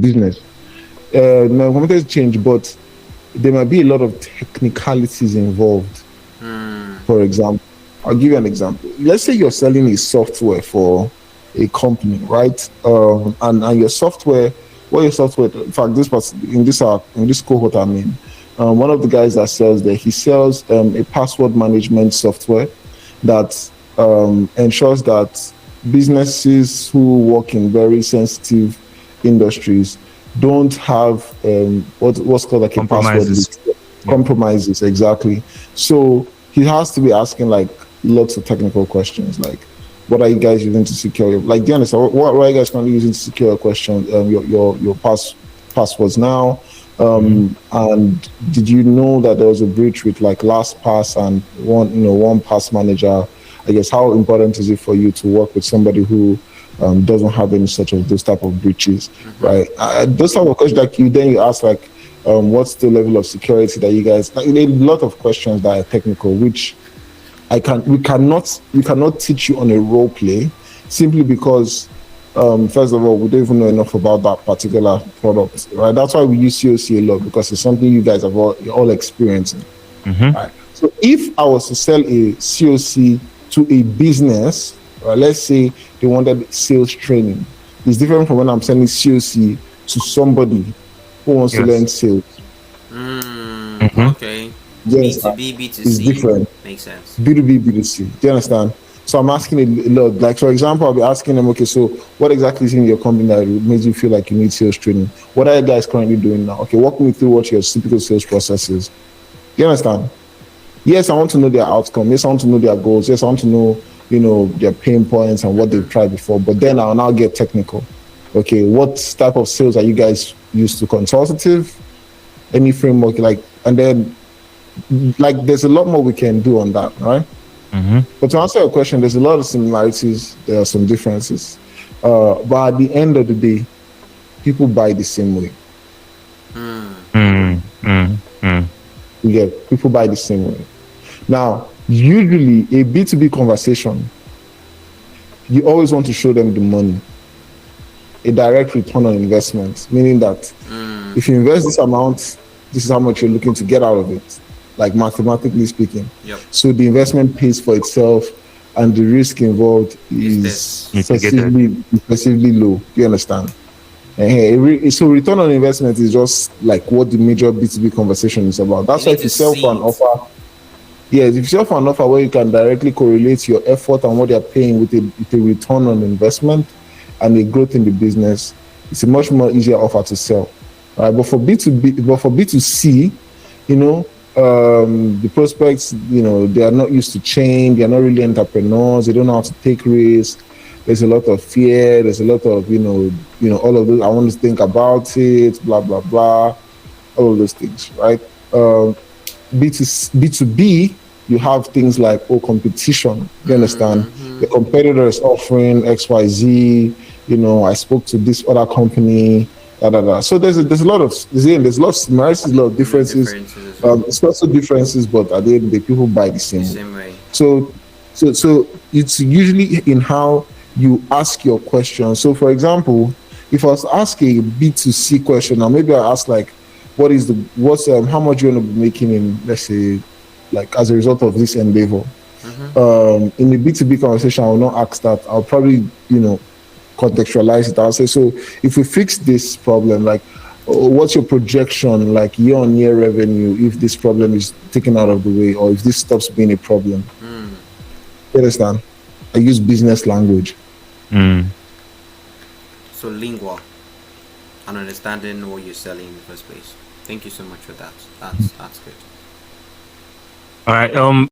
business. My competitors change, but there might be a lot of technicalities involved. For example, I'll give you an example. Let's say you're selling a software for a company, right? And your software, what your software, in fact, in this cohort, one of the guys that sells there, he sells a password management software that ensures that businesses who work in very sensitive industries don't have what's called like a password list. Compromises, exactly. So he has to be asking like lots of technical questions, like what are you guys using to secure your, like, do you understand what are you guys currently using to secure your question, your passwords now? And did you know that there was a breach with like LastPass and one pass manager? I guess how important is it for you to work with somebody who doesn't have any such of those type of breaches, right? Those type of questions, like you ask like, what's the level of security that you guys? Like, a lot of questions that are technical, which we cannot teach you on a role play, simply because first of all, we don't even know enough about that particular product, right? That's why we use COC a lot, because it's something you guys have all experiencing. Right? So if I was to sell a COC to a business, let's say they wanted sales training, it's different from when I'm selling COC to somebody who wants to learn sales. Okay. Yes, B2B, B2C. It's different. Makes sense. B2B, B2C. Do you understand? So I'm asking a lot. Like, for example, I'll be asking them, okay, so what exactly is in your company that makes you feel like you need sales training? What are you guys currently doing now? Okay, walk me through what your typical sales process is. Do you understand? Yes, I want to know their outcome. Yes, I want to know their goals. Yes, I want to know, their pain points and what they've tried before. But then I'll now get technical. Okay, what type of sales are you guys used to? Consultative? Any framework? Like, and then, like, there's a lot more we can do on that, right? But to answer your question, there's a lot of similarities. There are some differences. But at the end of the day, people buy the same way. People buy the same way. Now, usually a B2B conversation, you always want to show them the money, a direct return on investment, meaning that if you invest this amount, this is how much you're looking to get out of it, like mathematically speaking. So the investment pays for itself and the risk involved is excessively low. You understand? So return on investment is just like what the major B2B conversation is about. That's why if you sell for an offer, if you sell for an offer where you can directly correlate your effort and what they're paying with a return on investment and a growth in the business, it's a much more easier offer to sell. Right? But for B2C, the prospects, they are not used to change. They are not really entrepreneurs. They don't know how to take risks. There's a lot of fear. There's a lot of, all of those. I want to think about it, blah, blah, blah, all of those things, right? B2B, you have things like, competition. You understand? The competitor is offering XYZ. I spoke to this other company. So there's a lot of similarities, a lot of differences. It's also differences, but at the end of the day, people buy the same way. So it's usually in how you ask your question. So for example, if I was to ask a B2C question, or maybe I ask like, how much you want to be making in, let's say, like as a result of this endeavor. In the B2B conversation, I will not ask that. I'll probably, contextualize it. I'll say, so if we fix this problem, like, what's your projection, like year-on-year revenue, if this problem is taken out of the way, or if this stops being a problem? You understand? I use business language. So lingua, and understanding what you're selling in the first place. Thank you so much for that. That's good. All right.